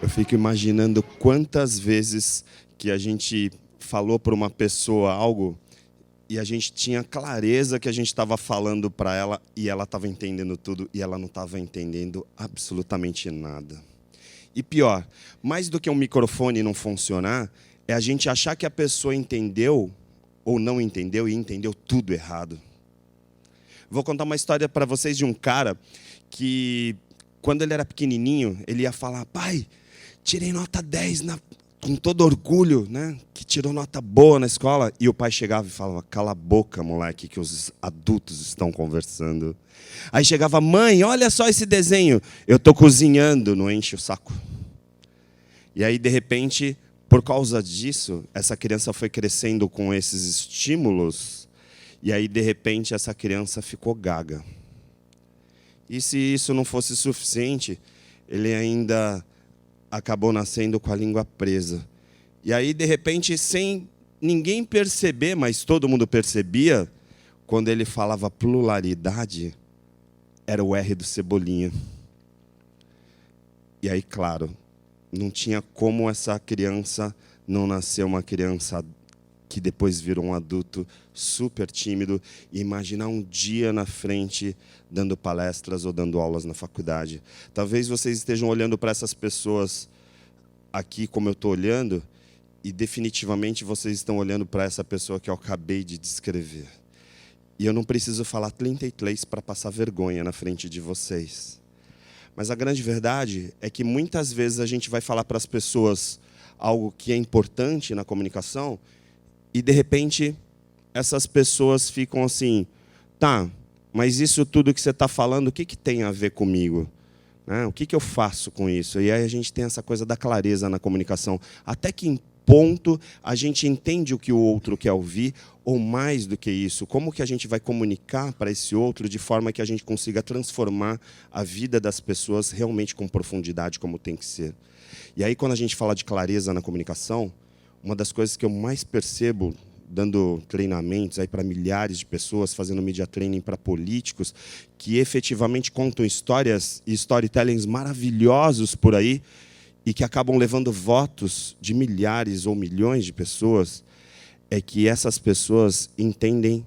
Eu fico imaginando quantas vezes que a gente falou para uma pessoa algo e a gente tinha clareza que a gente estava falando para ela e ela estava entendendo tudo e ela não estava entendendo absolutamente nada. E pior, mais do que um microfone não funcionar, é a gente achar que a pessoa entendeu ou não entendeu e entendeu tudo errado. Vou contar uma história para vocês de um cara que, quando ele era pequenininho, ele ia falar: pai, tirei nota 10 com todo orgulho, né? Que tirou nota boa na escola. E o pai chegava e falava: cala a boca, moleque, que os adultos estão conversando. Aí chegava: mãe, olha só esse desenho. Eu estou cozinhando, não enche o saco. E aí, de repente, por causa disso, essa criança foi crescendo com esses estímulos. E aí, de repente, essa criança ficou gaga. E se isso não fosse suficiente, ele ainda acabou nascendo com a língua presa. E aí, de repente, sem ninguém perceber, mas todo mundo percebia, quando ele falava pluralidade, era o R do Cebolinha. E aí, claro, não tinha como essa criança não nascer uma criança que depois virou um adulto super tímido e imaginar um dia na frente dando palestras ou dando aulas na faculdade. Talvez vocês estejam olhando para essas pessoas aqui como eu estou olhando e definitivamente vocês estão olhando para essa pessoa que eu acabei de descrever. E eu não preciso falar 33 para passar vergonha na frente de vocês. Mas a grande verdade é que muitas vezes a gente vai falar para as pessoas algo que é importante na comunicação e, de repente, essas pessoas ficam assim: tá, mas isso tudo que você está falando, o que tem a ver comigo? O que eu faço com isso? E aí a gente tem essa coisa da clareza na comunicação. Até que ponto a gente entende o que o outro quer ouvir, ou mais do que isso, como que a gente vai comunicar para esse outro de forma que a gente consiga transformar a vida das pessoas realmente com profundidade, como tem que ser. E aí, quando a gente fala de clareza na comunicação, uma das coisas que eu mais percebo, dando treinamentos aí para milhares de pessoas, fazendo media training para políticos, que efetivamente contam histórias e storytellings maravilhosos por aí, e que acabam levando votos de milhares ou milhões de pessoas, é que essas pessoas entendem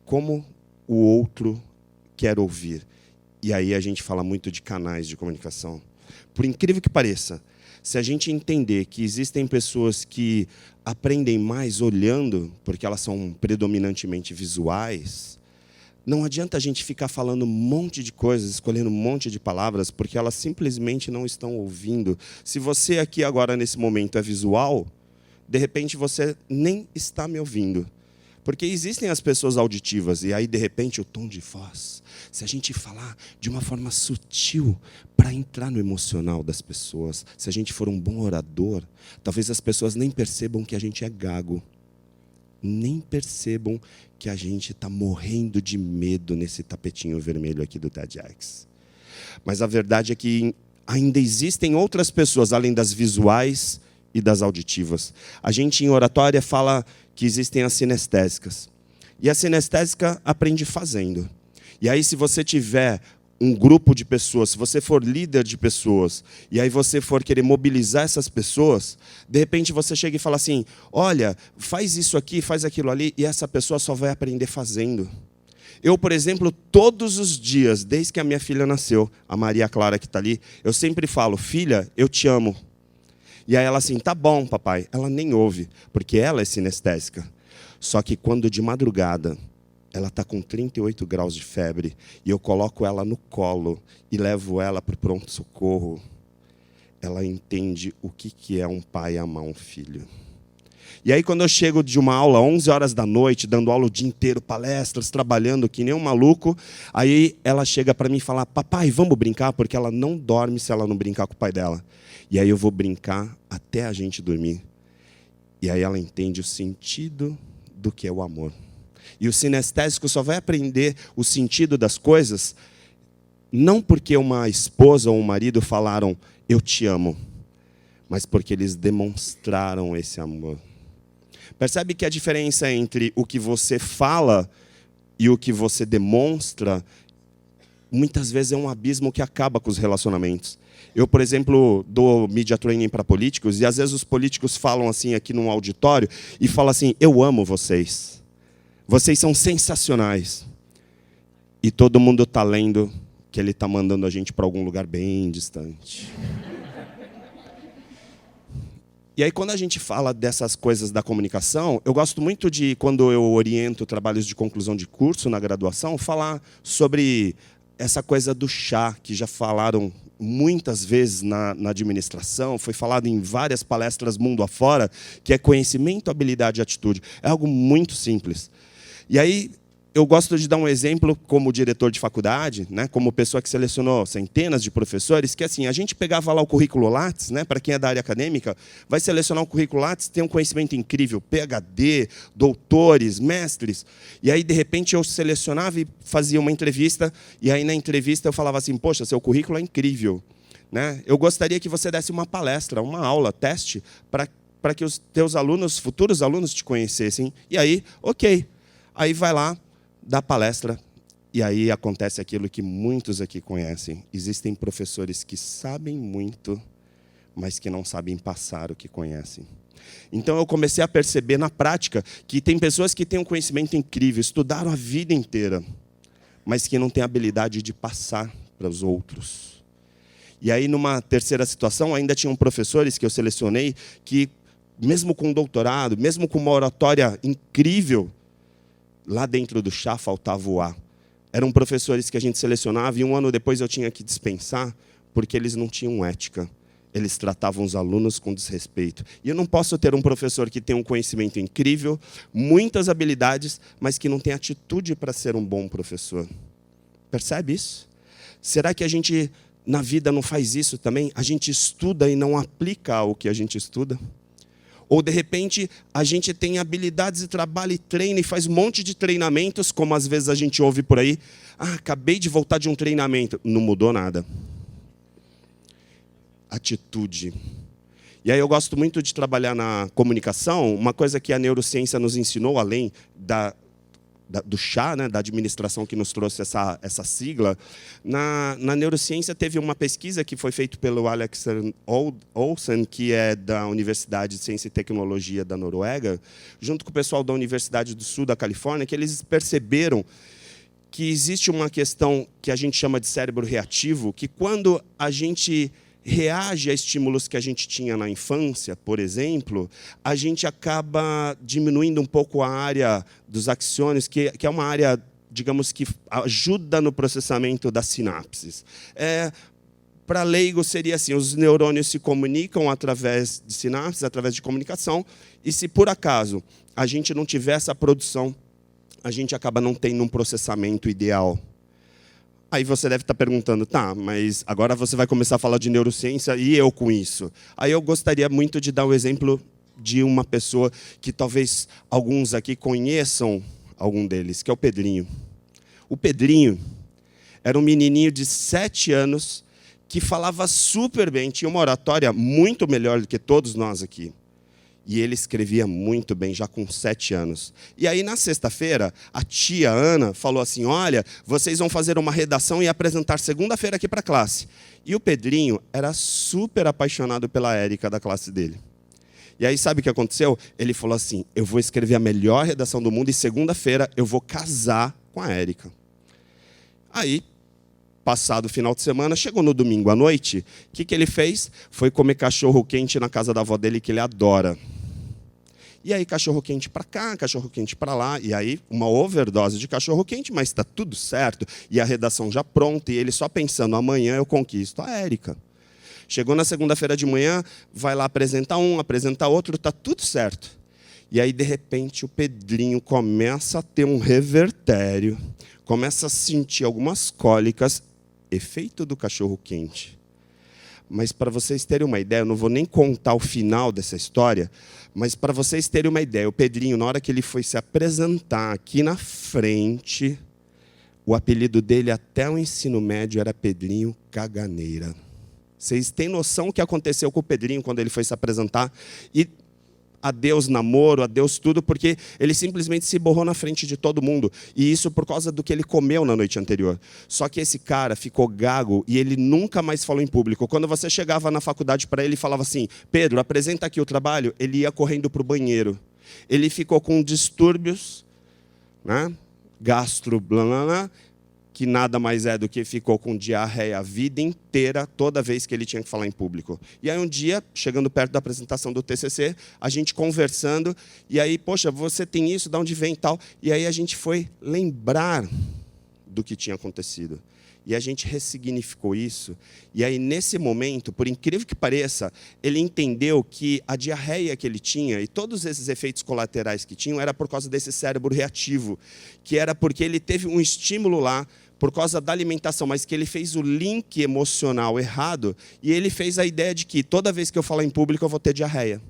como o outro quer ouvir. E aí a gente fala muito de canais de comunicação. Por incrível que pareça, se a gente entender que existem pessoas que aprendem mais olhando, porque elas são predominantemente visuais, não adianta a gente ficar falando um monte de coisas, escolhendo um monte de palavras, porque elas simplesmente não estão ouvindo. Se você aqui agora, nesse momento, é visual, de repente você nem está me ouvindo. Porque existem as pessoas auditivas, e aí, de repente, o tom de voz. Se a gente falar de uma forma sutil para entrar no emocional das pessoas, se a gente for um bom orador, talvez as pessoas nem percebam que a gente é gago. Nem percebam que a gente está morrendo de medo nesse tapetinho vermelho aqui do TEDx. Mas a verdade é que ainda existem outras pessoas, além das visuais e das auditivas. A gente, em oratória, fala que existem as sinestésicas. E a sinestésica aprende fazendo. E aí, se você tiver um grupo de pessoas, se você for líder de pessoas, e aí você for querer mobilizar essas pessoas, de repente você chega e fala assim: olha, faz isso aqui, faz aquilo ali, e essa pessoa só vai aprender fazendo. Eu, por exemplo, todos os dias, desde que a minha filha nasceu, a Maria Clara que está ali, eu sempre falo: filha, eu te amo. E aí ela assim: tá bom, papai. Ela nem ouve, porque ela é sinestésica. Só que quando de madrugada ela está com 38 graus de febre e eu coloco ela no colo e levo ela para o pronto-socorro, ela entende o que é um pai amar um filho. E aí, quando eu chego de uma aula, 11 horas da noite, dando aula o dia inteiro, palestras, trabalhando que nem um maluco, aí ela chega para mim e fala: papai, vamos brincar? Porque ela não dorme se ela não brincar com o pai dela. E aí eu vou brincar até a gente dormir. E aí ela entende o sentido do que é o amor. E o sinestésico só vai aprender o sentido das coisas não porque uma esposa ou um marido falaram: eu te amo, mas porque eles demonstraram esse amor. Percebe que a diferença entre o que você fala e o que você demonstra muitas vezes é um abismo que acaba com os relacionamentos. Eu, por exemplo, dou media training para políticos, e às vezes os políticos falam assim aqui num auditório, e falam assim, eu amo vocês. Vocês são sensacionais. E todo mundo está lendo que ele está mandando a gente para algum lugar bem distante. E aí, quando a gente fala dessas coisas da comunicação, eu gosto muito de, quando eu oriento trabalhos de conclusão de curso na graduação, falar sobre essa coisa do chá, que já falaram muitas vezes na administração, foi falado em várias palestras mundo afora, que é conhecimento, habilidade e atitude. É algo muito simples. E aí, eu gosto de dar um exemplo como diretor de faculdade, né, como pessoa que selecionou centenas de professores, que assim, a gente pegava lá o currículo Lattes, né, para quem é da área acadêmica, vai selecionar um currículo Lattes, tem um conhecimento incrível, PhD, doutores, mestres, e aí, de repente, eu selecionava e fazia uma entrevista, e aí, na entrevista, eu falava assim, poxa, seu currículo é incrível, né? Eu gostaria que você desse uma palestra, uma aula, teste, para que os teus alunos, futuros alunos, te conhecessem. E aí, ok. Aí vai lá, dá palestra, e aí acontece aquilo que muitos aqui conhecem. Existem professores que sabem muito, mas que não sabem passar o que conhecem. Então, eu comecei a perceber na prática que tem pessoas que têm um conhecimento incrível, estudaram a vida inteira, mas que não têm habilidade de passar para os outros. E aí, numa terceira situação, ainda tinham professores que eu selecionei que, mesmo com doutorado, mesmo com uma oratória incrível, lá dentro do chá faltava o A. Eram professores que a gente selecionava e um ano depois eu tinha que dispensar porque eles não tinham ética. Eles tratavam os alunos com desrespeito. E eu não posso ter um professor que tem um conhecimento incrível, muitas habilidades, mas que não tem atitude para ser um bom professor. Percebe isso? Será que a gente, na vida, não faz isso também? A gente estuda e não aplica o que a gente estuda? Ou, de repente, a gente tem habilidades e trabalha e treina e faz um monte de treinamentos, como às vezes a gente ouve por aí. Ah, acabei de voltar de um treinamento. Não mudou nada. Atitude. E aí eu gosto muito de trabalhar na comunicação. Uma coisa que a neurociência nos ensinou, além do chá, né, da administração que nos trouxe essa sigla, na neurociência teve uma pesquisa que foi feita pelo Alex Olsen, que é da Universidade de Ciência e Tecnologia da Noruega, junto com o pessoal da Universidade do Sul da Califórnia, que eles perceberam que existe uma questão que a gente chama de cérebro reativo, que quando a gente reage a estímulos que a gente tinha na infância, por exemplo, a gente acaba diminuindo um pouco a área dos axônios, que é uma área, digamos, que ajuda no processamento das sinapses. Para leigo seria assim, os neurônios se comunicam através de sinapses, através de comunicação, e se por acaso a gente não tiver essa produção, a gente acaba não tendo um processamento ideal. Aí você deve estar perguntando, tá, mas agora você vai começar a falar de neurociência e eu com isso. Aí eu gostaria muito de dar o exemplo de uma pessoa que talvez alguns aqui conheçam algum deles, que é o Pedrinho. O Pedrinho era um menininho de 7 anos que falava super bem, tinha uma oratória muito melhor do que todos nós aqui. E ele escrevia muito bem, já com 7 anos. E aí, na sexta-feira, a tia Ana falou assim, olha, vocês vão fazer uma redação e apresentar segunda-feira aqui para a classe. E o Pedrinho era super apaixonado pela Érica da classe dele. E aí, sabe o que aconteceu? Ele falou assim, eu vou escrever a melhor redação do mundo e segunda-feira eu vou casar com a Érica. Aí, passado o final de semana, chegou no domingo à noite, o que ele fez? Foi comer cachorro-quente na casa da avó dele, que ele adora. E aí, cachorro-quente para cá, cachorro-quente para lá, e aí uma overdose de cachorro-quente, mas está tudo certo, e a redação já pronta, e ele só pensando, amanhã eu conquisto a Érica. Chegou na segunda-feira de manhã, vai lá apresentar um, apresentar outro, está tudo certo. E aí, de repente, o Pedrinho começa a ter um revertério, começa a sentir algumas cólicas, efeito do cachorro-quente. Mas, para vocês terem uma ideia, eu não vou nem contar o final dessa história, mas, para vocês terem uma ideia, o Pedrinho, na hora que ele foi se apresentar aqui na frente, o apelido dele até o ensino médio era Pedrinho Caganeira. Vocês têm noção do que aconteceu com o Pedrinho quando ele foi se apresentar? E a Deus namoro, a Deus tudo, porque ele simplesmente se borrou na frente de todo mundo. E isso por causa do que ele comeu na noite anterior. Só que esse cara ficou gago e ele nunca mais falou em público. Quando você chegava na faculdade para ele e falava assim, Pedro, apresenta aqui o trabalho, ele ia correndo para o banheiro. Ele ficou com distúrbios, né? Gastro, blá, blá, blá, que nada mais é do que ficou com diarreia a vida inteira, toda vez que ele tinha que falar em público. E aí um dia, chegando perto da apresentação do TCC, a gente conversando, e aí, poxa, você tem isso, de onde vem e tal? E aí a gente foi lembrar do que tinha acontecido. E a gente ressignificou isso. E aí, nesse momento, por incrível que pareça, ele entendeu que a diarreia que ele tinha e todos esses efeitos colaterais que tinham era por causa desse cérebro reativo, que era porque ele teve um estímulo lá por causa da alimentação, mas que ele fez o link emocional errado e ele fez a ideia de que toda vez que eu falar em público eu vou ter diarreia.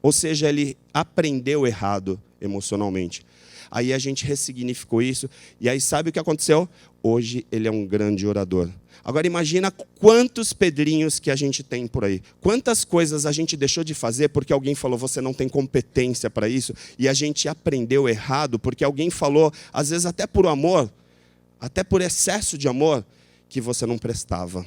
Ou seja, ele aprendeu errado emocionalmente. Aí a gente ressignificou isso. E aí sabe o que aconteceu? Hoje ele é um grande orador. Agora imagina quantos Pedrinhos que a gente tem por aí. Quantas coisas a gente deixou de fazer porque alguém falou, você não tem competência para isso. E a gente aprendeu errado porque alguém falou, às vezes até por amor, até por excesso de amor, que você não prestava.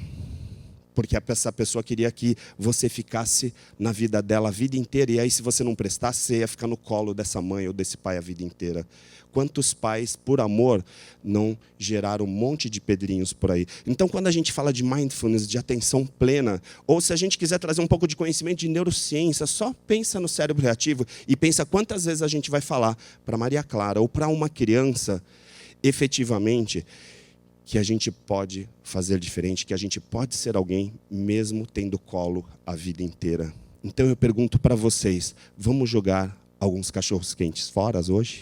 Porque essa pessoa queria que você ficasse na vida dela a vida inteira. E aí, se você não prestasse, você ia ficar no colo dessa mãe ou desse pai a vida inteira. Quantos pais, por amor, não geraram um monte de Pedrinhos por aí? Então, quando a gente fala de mindfulness, de atenção plena, ou se a gente quiser trazer um pouco de conhecimento de neurociência, só pensa no cérebro reativo e pensa quantas vezes a gente vai falar para Maria Clara ou para uma criança, efetivamente, que a gente pode fazer diferente, que a gente pode ser alguém mesmo tendo colo a vida inteira. Então eu pergunto para vocês, vamos jogar alguns cachorros quentes fora hoje?